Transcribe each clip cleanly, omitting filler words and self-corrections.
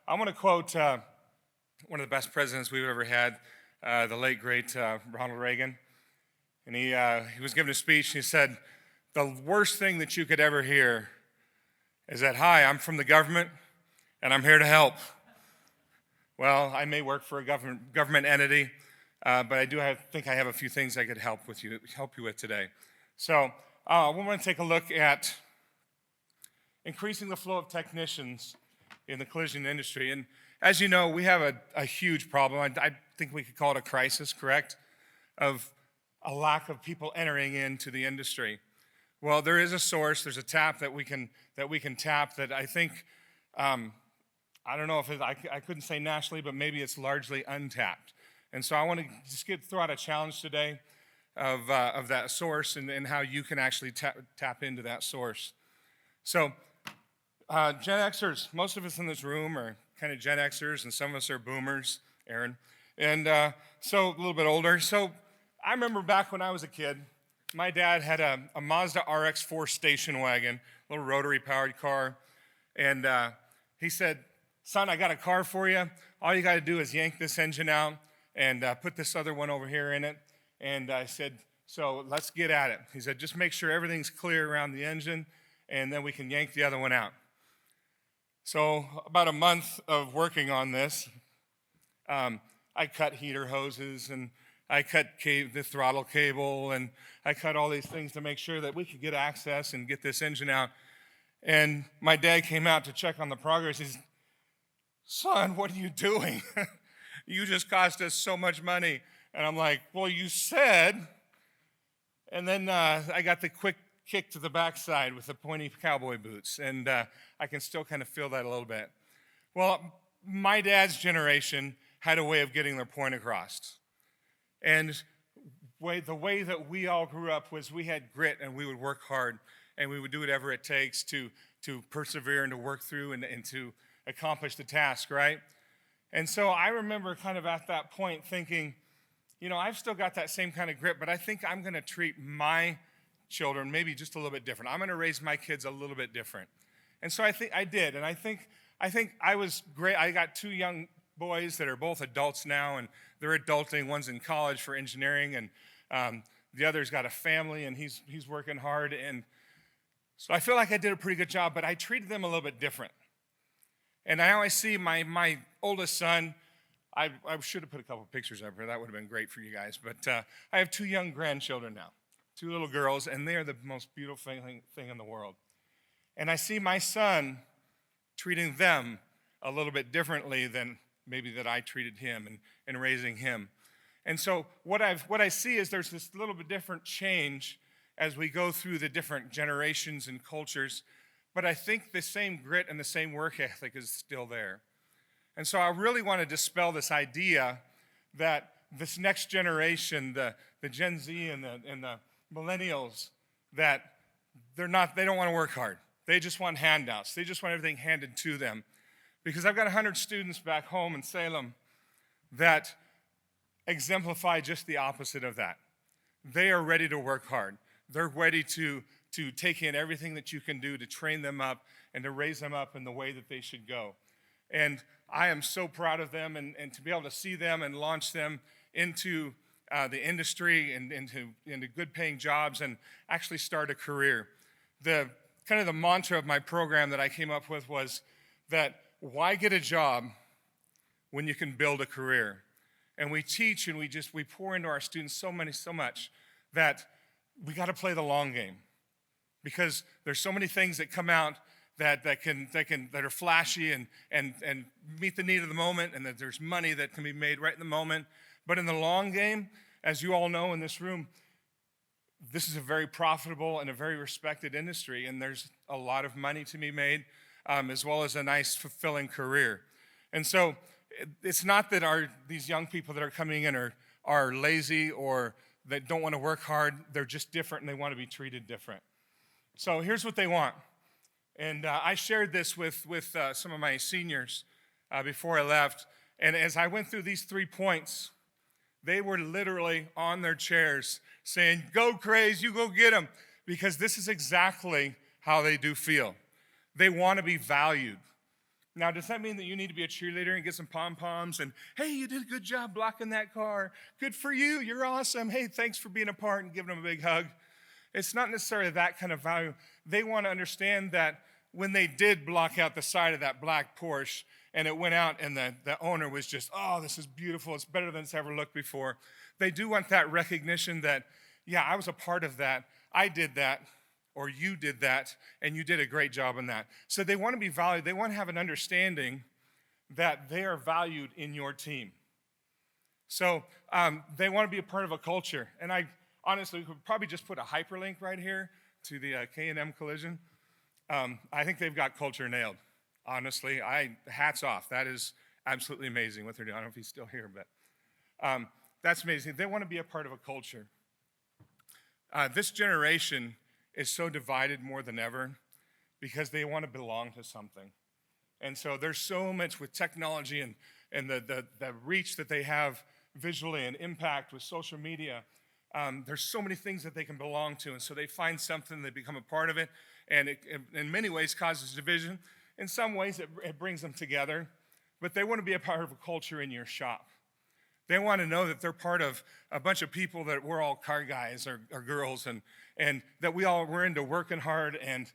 I want to quote one of the best presidents we've ever had, the late, great Ronald Reagan. And he was giving a speech, and he said, the worst thing that you could ever hear is that, hi, I'm from the government, and I'm here to help. Well, I may work for a government entity, but I do think I have a few things I could help you with today. So we want to take a look at increasing the flow of technicians in the collision industry. And as you know, we have a huge problem. I think we could call it a crisis, correct? Of a lack of people entering into the industry. Well, there is a source, there's a tap that we can tap that I think, I don't know if I couldn't say nationally, but maybe it's largely untapped. And so I want to just throw out a challenge today of that source and how you can actually tap into that source. So Gen Xers, most of us in this room are kind of Gen Xers, and some of us are boomers, Aaron, and so a little bit older. So I remember back when I was a kid, my dad had a Mazda RX-4 station wagon, a little rotary-powered car, and he said, son, I got a car for you. All you got to do is yank this engine out and put this other one over here in it. And I said, so let's get at it. He said, just make sure everything's clear around the engine, and then we can yank the other one out. So about a month of working on this, I cut heater hoses, and I cut the throttle cable, and I cut all these things to make sure that we could get access and get this engine out. And my dad came out to check on the progress. He said, son, what are you doing? You just cost us so much money. And I'm like, well, you said. And then I got the quick kick to the backside with the pointy cowboy boots. And I can still kind of feel that a little bit. Well, my dad's generation had a way of getting their point across. And the way that we all grew up was we had grit, and we would work hard, and we would do whatever it takes to persevere and to work through and to accomplish the task, right? And so I remember kind of at that point thinking, you know, I've still got that same kind of grit, but I think I'm going to treat my children maybe just a little bit different. I'm going to raise my kids a little bit different. And so I think I did, and I think I was great. I got two young boys that are both adults now, and they're adulting. One's in college for engineering, and the other's got a family, and he's working hard. And so I feel like I did a pretty good job, but I treated them a little bit different. And I always see my oldest son. I should have put a couple pictures up here. That would have been great for you guys. But I have two young grandchildren now, two little girls, and they are the most beautiful thing in the world. And I see my son treating them a little bit differently than maybe that I treated him and raising him. And so what I see is there's this little bit different change as we go through the different generations and cultures, but I think the same grit and the same work ethic is still there. And so I really want to dispel this idea that this next generation, the Gen Z and the millennials, that they don't want to work hard. They just want handouts. They just want everything handed to them. Because I've got 100 students back home in Salem that exemplify just the opposite of that. They are ready to work hard. They're ready to take in everything that you can do to train them up and to raise them up in the way that they should go. And I am so proud of them, and to be able to see them and launch them into the industry and into good paying jobs and actually start a career. The kind of the mantra of my program that I came up with was that why get a job when you can build a career? And we teach and we pour into our students so much that we got to play the long game, because there's so many things that come out that are flashy and meet the need of the moment, and that there's money that can be made right in the moment. But in the long game, as you all know in this room, this is a very profitable and a very respected industry, and there's a lot of money to be made, as well as a nice, fulfilling career. And so it's not that these young people that are coming in are lazy or that don't want to work hard. They're just different, and they want to be treated different. So here's what they want. And I shared this with some of my seniors before I left. And as I went through these 3 points, they were literally on their chairs saying, go Crays, you go get them. Because this is exactly how they do feel. They want to be valued. Now, does that mean that you need to be a cheerleader and get some pom-poms and, hey, you did a good job blocking that car. Good for you. You're awesome. Hey, thanks for being a part, and giving them a big hug. It's not necessarily that kind of value. They want to understand that when they did block out the side of that black Porsche and it went out and the owner was just, oh, this is beautiful. It's better than it's ever looked before. They do want that recognition that, yeah, I was a part of that. I did that, or you did that, and you did a great job on that. So they want to be valued. They want to have an understanding that they are valued in your team. So they want to be a part of a culture. And I honestly could probably just put a hyperlink right here to the K&M collision. I think they've got culture nailed. Honestly, hats off. That is absolutely amazing what they're doing. I don't know if he's still here, but that's amazing. They want to be a part of a culture. This generation is so divided more than ever because they want to belong to something. And so there's so much with technology and the reach that they have visually and impact with social media. There's so many things that they can belong to, and so they find something, they become a part of it, and it in many ways causes division. In some ways, it brings them together, but they want to be a part of a culture in your shop. They want to know that they're part of a bunch of people that we're all car guys or girls, and that we're into working hard and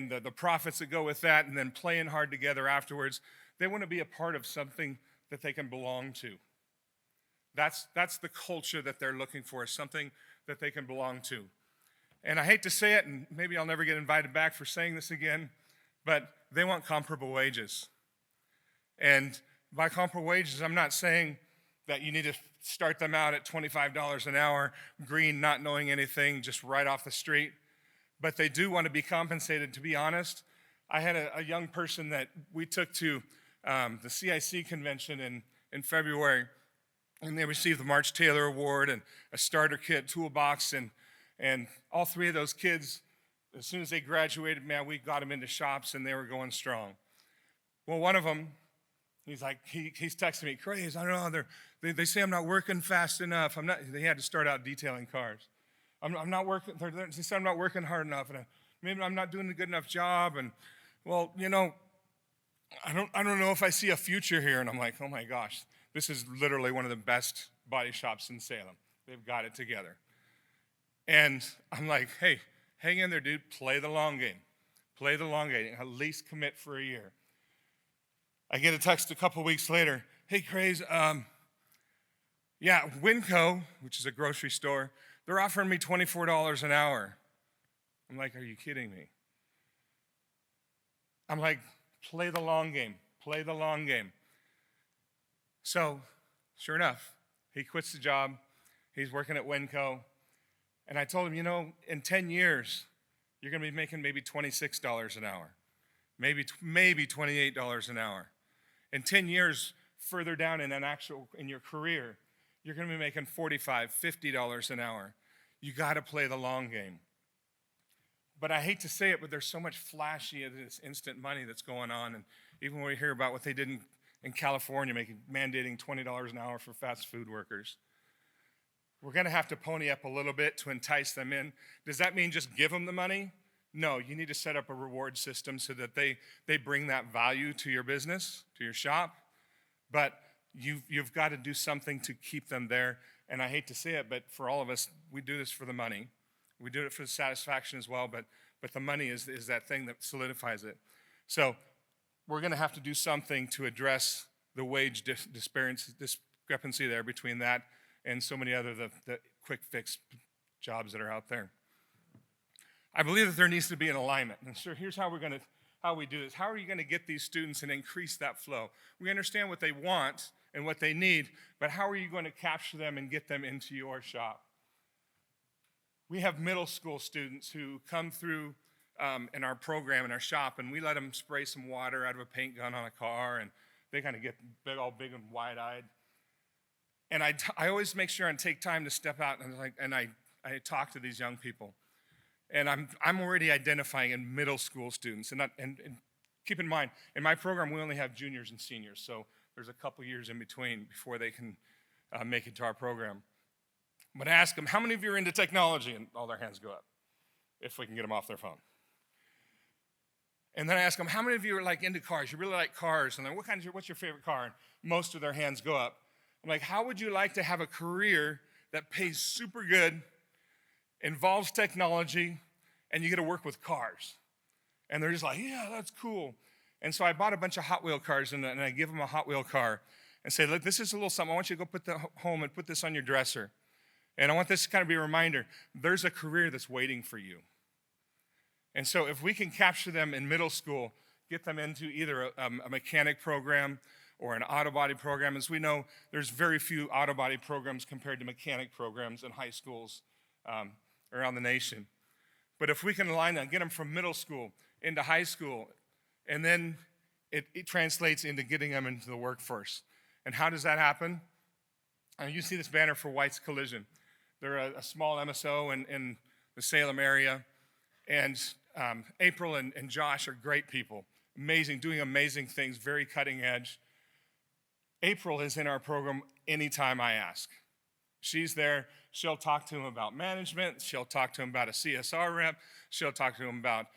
the profits that go with that, and then playing hard together afterwards. They want to be a part of something that they can belong to. That's the culture that they're looking for, something that they can belong to. And I hate to say it, and maybe I'll never get invited back for saying this again, but they want comparable wages. And by comparable wages, I'm not saying that you need to start them out at $25 an hour, green, not knowing anything, just right off the street. But they do want to be compensated, to be honest. I had a young person that we took to the CIC convention in February, and they received the March Taylor Award and a starter kit, toolbox, and all three of those kids, as soon as they graduated, man, we got them into shops, and they were going strong. Well, one of them, he's like, he's texting me, Crays, I don't know, they say I'm not working fast enough. They had to start out detailing cars. I'm not working, they said I'm not working hard enough, and maybe I'm not doing a good enough job, and well, you know, I don't know if I see a future here. And I'm like, oh my gosh, this is literally one of the best body shops in Salem. They've got it together. And I'm like, hey, hang in there, dude, play the long game. Play the long game, at least commit for a year. I get a text a couple weeks later, hey, Crays, Winco, which is a grocery store, they're offering me $24 an hour. I'm like, are you kidding me? I'm like, play the long game, play the long game. So, sure enough, he quits the job. He's working at Winco. And I told him, you know, in 10 years, you're going to be making maybe $26 an hour, maybe $28 an hour. In 10 years, further down in your career, you're going to be making $45, $50 an hour. You got to play the long game. But I hate to say it, but there's so much flashy of this instant money that's going on. And even when we hear about what they did in California, mandating $20 an hour for fast food workers, we're going to have to pony up a little bit to entice them in. Does that mean just give them the money? No, you need to set up a reward system so that they bring that value to your business, to your shop. But you've got to do something to keep them there. And I hate to say it, but for all of us, we do this for the money. We do it for the satisfaction as well, but the money is that thing that solidifies it. So we're going to have to do something to address the wage discrepancy there between that and so many other the quick fix jobs that are out there. I believe that there needs to be an alignment. And so here's how we do this. How are you going to get these students and increase that flow? We understand what they want and what they need, but how are you going to capture them and get them into your shop? We have middle school students who come through in our program, in our shop, and we let them spray some water out of a paint gun on a car, and they kind of get all big and wide-eyed. And I always make sure and take time to step out and I talk to these young people. And I'm already identifying in middle school students. And keep in mind, in my program, we only have juniors and seniors, so there's a couple years in between before they can make it to our program. But I ask them, how many of you are into technology? And all their hands go up, if we can get them off their phone. And then I ask them, how many of you are like into cars? You really like cars? And then what's your favorite car? And most of their hands go up. I'm like, how would you like to have a career that pays super good, involves technology, and you get to work with cars? And they're just like, yeah, that's cool. And so I bought a bunch of Hot Wheel cars, and I give them a Hot Wheel car and say, look, this is a little something. I want you to go put that home and put this on your dresser. And I want this to kind of be a reminder, there's a career that's waiting for you. And so if we can capture them in middle school, get them into either a mechanic program or an auto body program. As we know, there's very few auto body programs compared to mechanic programs in high schools around the nation. But if we can align that, get them from middle school into high school, and then it translates into getting them into the workforce. And how does that happen? You see this banner for White's Collision. They're a small MSO in the Salem area. And April and Josh are great people, amazing, doing amazing things, very cutting edge. April is in our program anytime I ask. She's there. She'll talk to him about management. She'll talk to him about a CSR rep. She'll talk to him about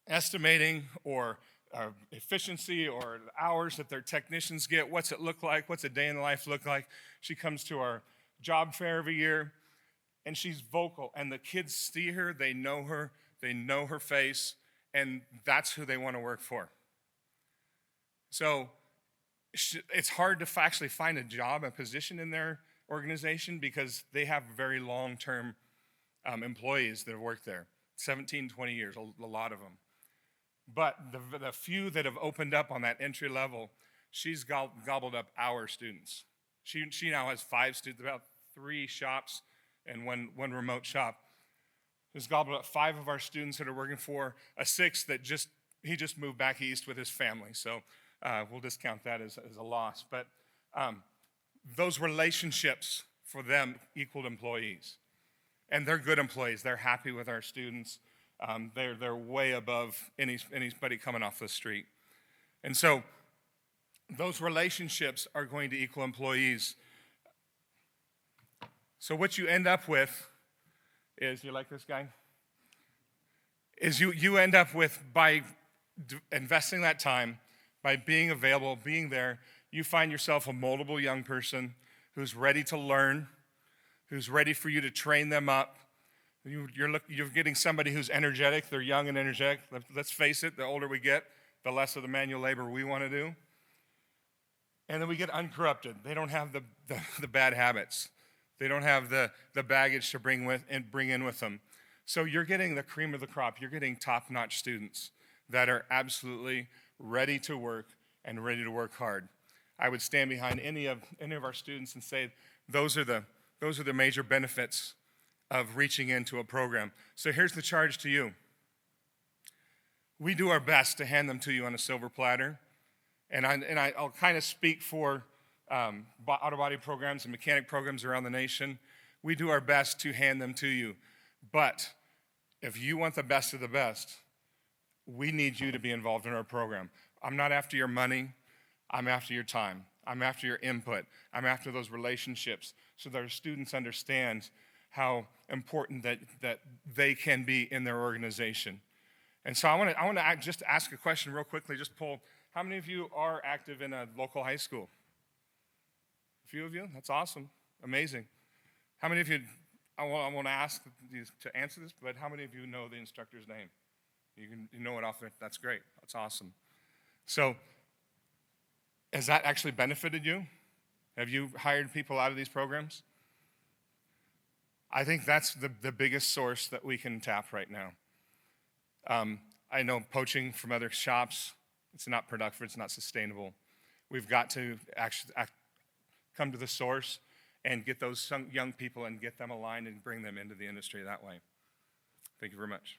estimating or efficiency or the hours that their technicians get. What's it look like? What's a day in the life look like? She comes to our job fair every year. And she's vocal, and the kids see her, they know her face, and that's who they want to work for. So it's hard to actually find a job, a position in their organization because they have very long-term employees that have worked there, 17, 20 years, a lot of them. But the few that have opened up on that entry level, she's gobbled up our students. She now has 5 students, about 3 shops, and one remote shop. Has gobbled up 5 of our students that are working for a 6th that he just moved back east with his family. So we'll discount that as a loss. But those relationships for them equaled employees. And they're good employees. They're happy with our students. They're way above anybody coming off the street. And so those relationships are going to equal employees. So what you end up with is, you like this guy? Is you end up with, by investing that time, by being available, being there, you find yourself a moldable young person who's ready to learn, who's ready for you to train them up. You're getting somebody who's energetic. They're young and energetic. Let's face it, the older we get, the less of the manual labor we want to do. And then we get uncorrupted. They don't have the bad habits. They don't have the baggage to bring in with them. So you're getting the cream of the crop. You're getting top-notch students that are absolutely ready to work and ready to work hard. I would stand behind any of our students and say those are the major benefits of reaching into a program. So here's the charge to you. We do our best to hand them to you on a silver platter, and I'll kind of speak for auto body programs and mechanic programs around the nation. We do our best to hand them to you. But if you want the best of the best, we need you to be involved in our program. I'm not after your money. I'm after your time. I'm after your input. I'm after those relationships so that our students understand how important that they can be in their organization. And so I want to just ask a question real quickly, just poll. How many of you are active in a local high school? A few of you? That's awesome. Amazing. How many of you, I want to ask you to answer this, but how many of you know the instructor's name? You know it off there. That's great. That's awesome. So has that actually benefited you? Have you hired people out of these programs? I think that's the biggest source that we can tap right now. I know poaching from other shops, it's not productive, it's not sustainable. We've got to actually come to the source and get those young people and get them aligned and bring them into the industry that way. Thank you very much.